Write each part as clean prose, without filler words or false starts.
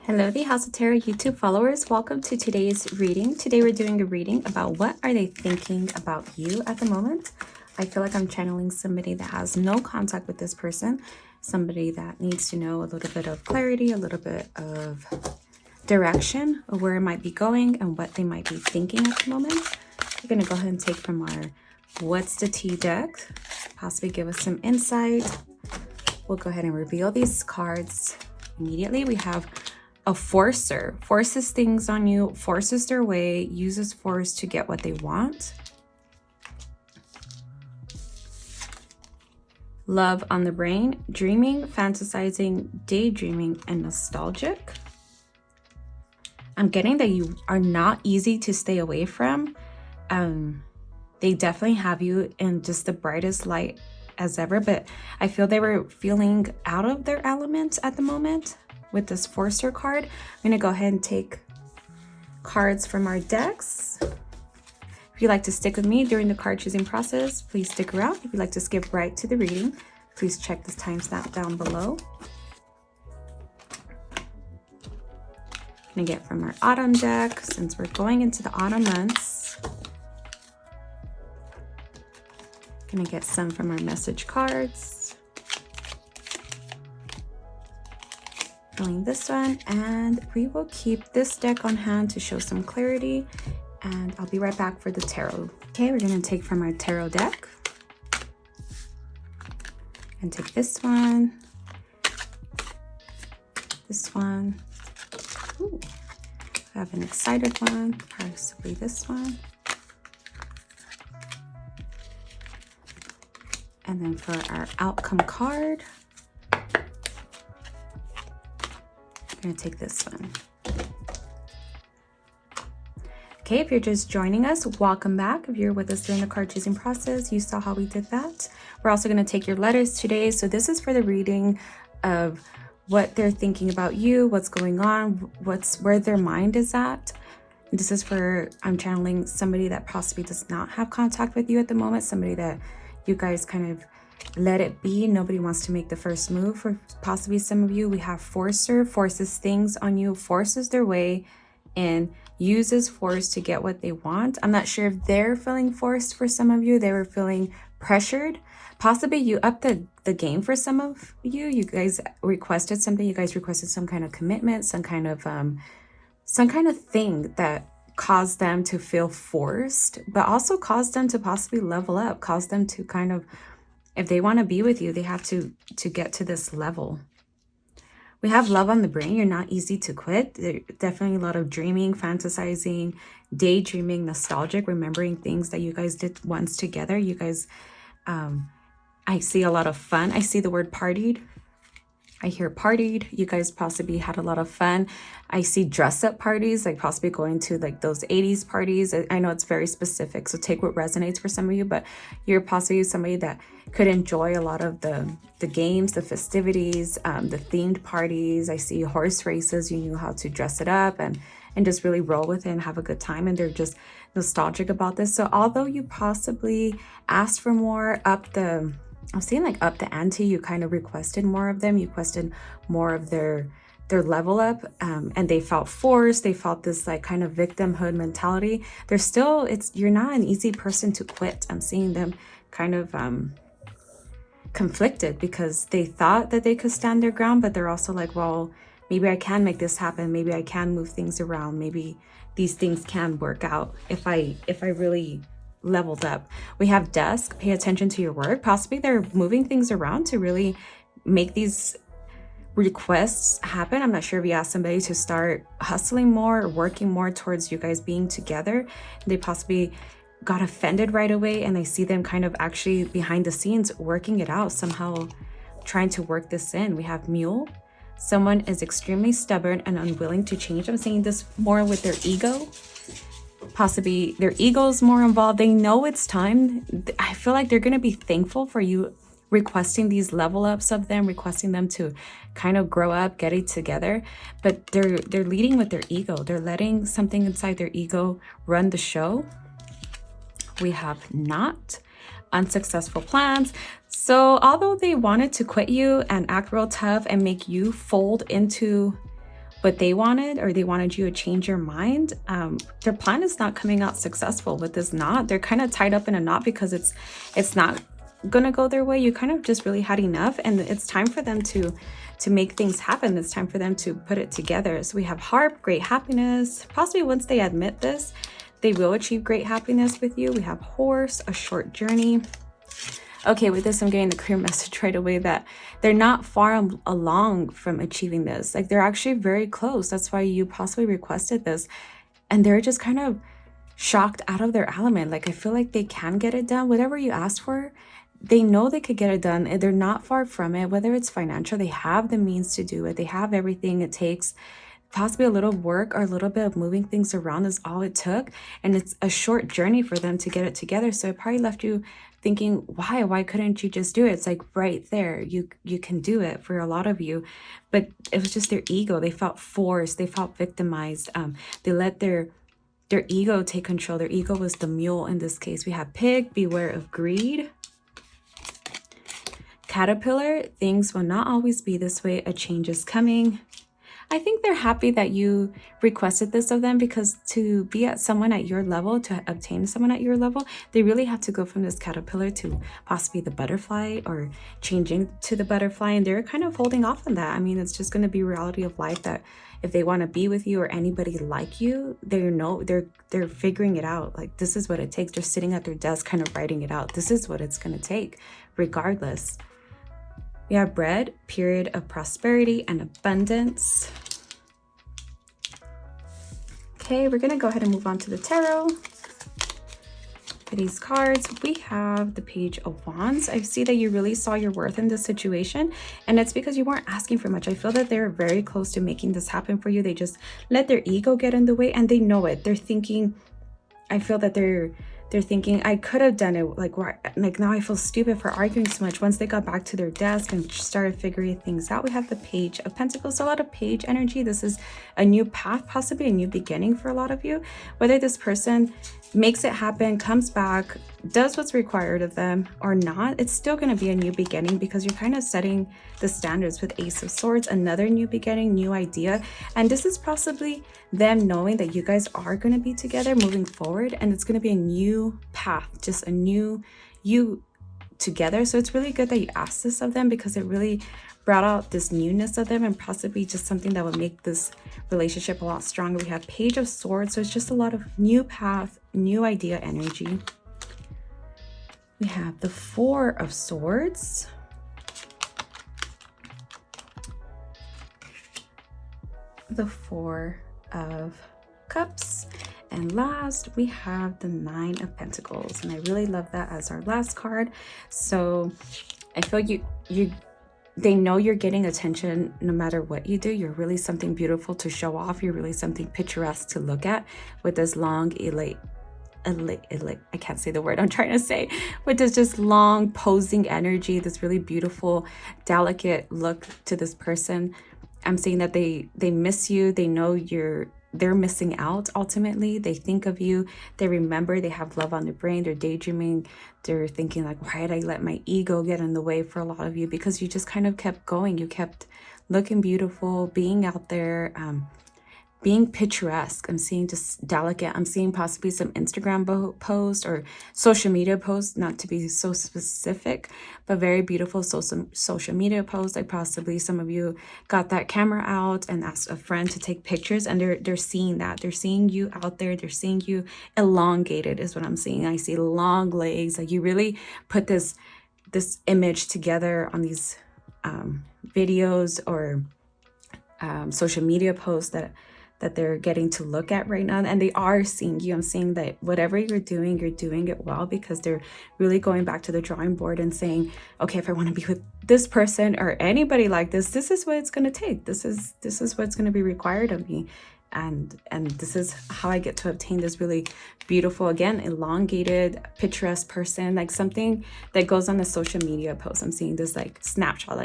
Hello, the House of Tarot YouTube followers. Welcome to today's reading. Today we're doing a reading about what are they thinking about you at the moment. I feel like I'm channeling somebody that has no contact with this person, somebody that needs to know a little bit of clarity, a little bit of direction of where it might be going and what they might be thinking at the moment. We're going to go ahead and take from our What's the Tea deck, possibly give us some insight. We'll go ahead and reveal these cards immediately. We have a forcer, forces things on you, forces their way, uses force to get what they want. Love on the brain, dreaming, fantasizing, daydreaming, and nostalgic. I'm getting that you are not easy to stay away from. They definitely have you in just the brightest light as ever, but I feel they were feeling out of their element at the moment. With this Forcer card, I'm going to go ahead and take cards from our decks. If you'd like to stick with me during the card choosing process, please stick around. If you'd like to skip right to the reading, please check this timestamp down below. I'm going to get from our autumn deck, since we're going into the autumn months. Going to get some from our message cards. Filling this one, and we will keep this deck on hand to show some clarity, and I'll be right back for the tarot. Okay, we're going to take from our tarot deck and take this one, ooh, I have an excited one, possibly this one, and then for our outcome card, I'm going to take this one. Okay, if you're just joining us, welcome back. If you're with us during the card choosing process, you saw how we did that. We're also going to take your letters today. So this is for the reading of what they're thinking about you, what's going on, where their mind is at. This is for, I'm channeling somebody that possibly does not have contact with you at the moment, somebody that you guys kind of let it be. Nobody wants to make the first move. For possibly some of you, we have forcer, forces things on you, forces their way, and uses force to get what they want. I'm not sure if they're feeling forced. For some of you, they were feeling pressured. Possibly you upped the game. For some of you, you guys requested something. You guys requested some kind of commitment, some kind of thing that caused them to feel forced, but also caused them to possibly level up, caused them to kind of, if they want to be with you, they have to get to this level. We have love on the brain. You're not easy to quit. There's definitely a lot of dreaming, fantasizing, daydreaming, nostalgic, remembering things that you guys did once together. You guys, I see a lot of fun. I see the word partied. I hear partied. You guys possibly had a lot of fun. I see dress up parties, like possibly going to like those 80s parties. I know it's very specific, so take what resonates for some of you, but you're possibly somebody that could enjoy a lot of the games, the festivities, the themed parties. I see horse races. You knew how to dress it up and just really roll with it and have a good time. And they're just nostalgic about this. So although you possibly asked for more, I'm seeing like up the ante, you kind of requested more of them. You requested more of their level up, and they felt forced. They felt this like kind of victimhood mentality. They're still, you're not an easy person to quit. I'm seeing them kind of conflicted because they thought that they could stand their ground, but they're also like, well, maybe I can make this happen. Maybe I can move things around. Maybe these things can work out if I really leveled up. We have desk, pay attention to your work. Possibly they're moving things around to really make these requests happen. I'm not sure if you asked somebody to start hustling more or working more towards you guys being together. They possibly got offended right away, and I see them kind of actually behind the scenes working it out, somehow trying to work this in. We have mule. Someone is extremely stubborn and unwilling to change. I'm seeing this more with their ego. Possibly their ego is more involved. They know it's time. I feel like they're going to be thankful for you requesting these level ups of them, requesting them to kind of grow up, get it together. But they're leading with their ego. They're letting something inside their ego run the show. We have not unsuccessful plans. So although they wanted to quit you and act real tough and make you fold into what they wanted, or they wanted you to change your mind, their plan is not coming out successful with this knot. They're kind of tied up in a knot because it's not gonna go their way. You kind of just really had enough, and it's time for them to make things happen. It's time for them to put it together. So we have harp, great happiness. Possibly once they admit this, they will achieve great happiness with you. We have horse, a short journey. Okay, with this, I'm getting the clear message right away that they're not far along from achieving this. Like, they're actually very close. That's why you possibly requested this. And they're just kind of shocked out of their element. Like, I feel like they can get it done. Whatever you asked for, they know they could get it done. They're not far from it. Whether it's financial, they have the means to do it. They have everything it takes. Possibly a little work or a little bit of moving things around is all it took. And it's a short journey for them to get it together. So it probably left you thinking, why couldn't you just do it? It's like right there, you can do it for a lot of you. But it was just their ego. They felt forced. They felt victimized. They let their ego take control. Their ego was the mule in this case. We have pig, beware of greed. Caterpillar, things will not always be this way. A change is coming. I think they're happy that you requested this of them, because to be at someone at your level, to obtain someone at your level, they really have to go from this caterpillar to possibly the butterfly, or changing to the butterfly. And they're kind of holding off on that. I mean, it's just going to be reality of life that if they want to be with you or anybody like you, they're figuring it out. Like, this is what it takes. They're sitting at their desk kind of writing it out. This is what it's going to take regardless. We have bread, period of prosperity and abundance. Okay, we're going to go ahead and move on to the tarot. For these cards, we have the Page of Wands. I see that you really saw your worth in this situation, and it's because you weren't asking for much. I feel that they're very close to making this happen for you. They just let their ego get in the way, and they know it. They're thinking, I feel that they're thinking, I could have done it. Like now I feel stupid for arguing so much. Once they got back to their desk and started figuring things out, we have the Page of Pentacles. So a lot of page energy. This is a new path, possibly a new beginning for a lot of you. Whether this person makes it happen, comes back, does what's required of them or not, it's still going to be a new beginning, because you're kind of setting the standards with Ace of Swords, another new beginning, new idea. And this is possibly them knowing that you guys are going to be together moving forward, and it's going to be a new path, just a new you together. So it's really good that you asked this of them, because it really brought out this newness of them, and possibly just something that would make this relationship a lot stronger. We have Page of Swords, so it's just a lot of new path, new idea energy. We have the Four of Swords. The Four of Cups. And last, we have the Nine of Pentacles. And I really love that as our last card. So I feel they know you're getting attention no matter what you do. You're really something beautiful to show off. You're really something picturesque to look at, with this long I can't say the word I'm trying to say, with this just long posing energy, this really beautiful, delicate look to this person. I'm saying that they miss you. They know they're missing out. Ultimately, they think of you, they remember, they have love on their brain, they're daydreaming, they're thinking like, why did I let my ego get in the way for a lot of you? Because you just kind of kept going. You kept looking beautiful, being out there, being picturesque. I'm seeing just delicate. I'm seeing possibly some Instagram posts or social media posts, not to be so specific, but very beautiful social media posts. Like possibly some of you got that camera out and asked a friend to take pictures, and they're seeing that. They're seeing you out there. They're seeing you elongated is what I'm seeing. I see long legs. Like you really put this image together on these videos or social media posts that they're getting to look at right now, and they are seeing you. I'm seeing that whatever you're doing it well, because they're really going back to the drawing board and saying, okay, if I want to be with this person or anybody like this is what it's going to take. This is what's going to be required of me, and this is how I get to obtain this really beautiful, again, elongated, picturesque person, like something that goes on a social media post. I'm seeing this like snapshot,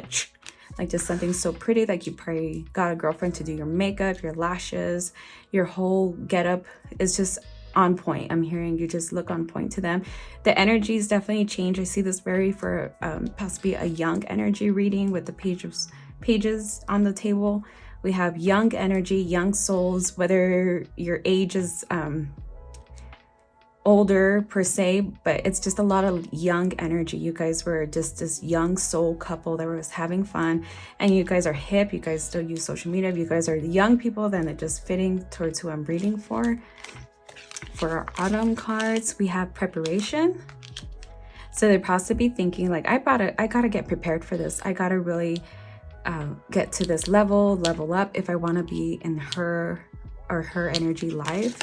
like just something so pretty. Like you probably got a girlfriend to do your makeup, your lashes, your whole getup is just on point. I'm hearing you just look on point to them. The energies definitely change. I see this very for possibly a young energy reading with the pages on the table, We have young energy, young souls, whether your age is older per se, but it's just a lot of young energy. You guys were just this young soul couple that was having fun, and you guys are hip, you guys still use social media, if you guys are the young people, then it's just fitting towards who I'm reading for. For our autumn cards, we have preparation. So they're possibly thinking like, I gotta get prepared for this. I gotta really get to this level up if I want to be in her energy life.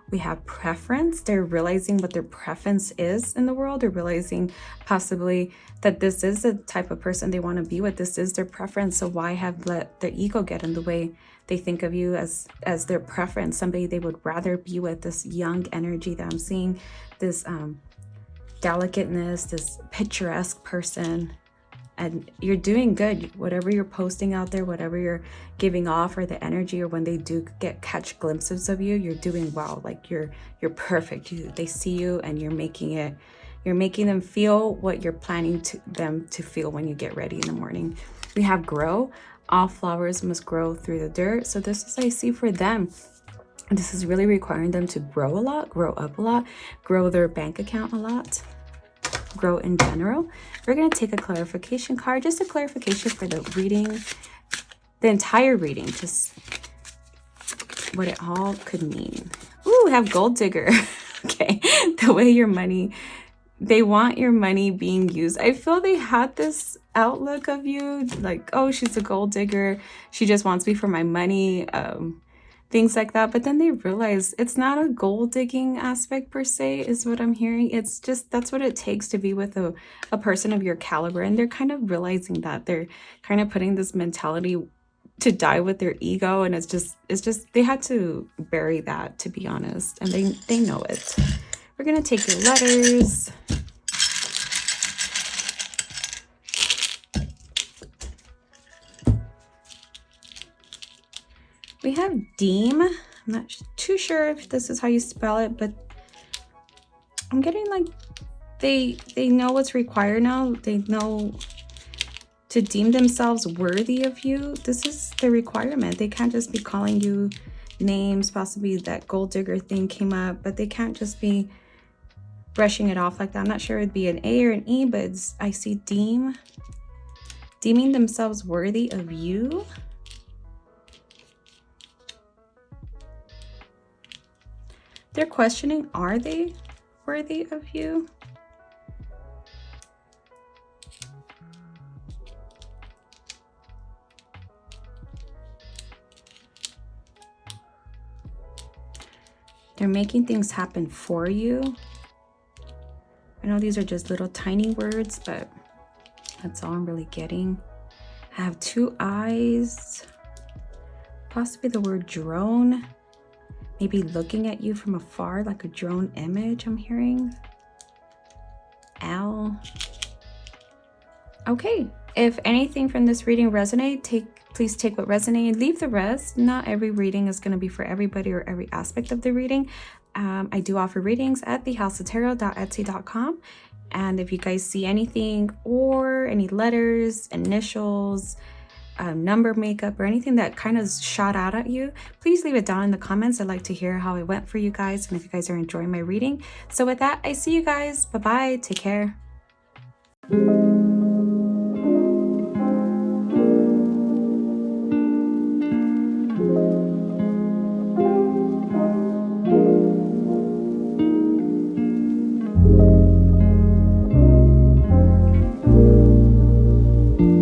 We have preference. They're realizing what their preference is in the world. They're realizing possibly that this is the type of person they want to be with. This is their preference. So why have let their ego get in the way? They think of you as their preference, somebody they would rather be with. This young energy that I'm seeing, this delicateness, this picturesque person. And you're doing good. Whatever you're posting out there, whatever you're giving off, or the energy, or when they do catch glimpses of you, you're doing well. Like you're perfect. They see you, and you're making them feel what you're planning them to feel when you get ready in the morning. We have grow. All flowers must grow through the dirt. So this is, I see, for them. This is really requiring them to grow a lot, grow up a lot, grow their bank account a lot, grow in general. We're going to take a clarification card, just a clarification for the reading, the entire reading, just what it all could mean. Ooh, we have gold digger. Okay, the way your money, they want your money being used. I feel they had this outlook of you like, oh, she's a gold digger, she just wants me for my money, things like that. But then they realize it's not a gold digging aspect per se, is what I'm hearing. It's just, that's what it takes to be with a person of your caliber. And they're kind of realizing that they're kind of putting this mentality to die with their ego. And it's just, they had to bury that, to be honest. And they know it. We're going to take your letters. We have deem. I'm not too sure if this is how you spell it, but I'm getting like they know what's required now. They know to deem themselves worthy of you. This is the requirement. They can't just be calling you names. Possibly that gold digger thing came up, but they can't just be brushing it off like that. I'm not sure it would be an A or an E, but I see deeming themselves worthy of you. They're questioning, are they worthy of you? They're making things happen for you. I know these are just little tiny words, but that's all I'm really getting. I have 2 eyes, possibly the word drone. Maybe looking at you from afar, like a drone image I'm hearing. Owl. Okay, if anything from this reading resonates, please take what resonated, leave the rest. Not every reading is going to be for everybody or every aspect of the reading. I do offer readings at thehouseoftarot.etsy.com. And if you guys see anything or any letters, initials, number makeup, or anything that kind of shot out at you, please leave it down in the comments. I'd like to hear how it went for you guys and if you guys are enjoying my reading. So with that, I see you guys. Bye-bye. Take care.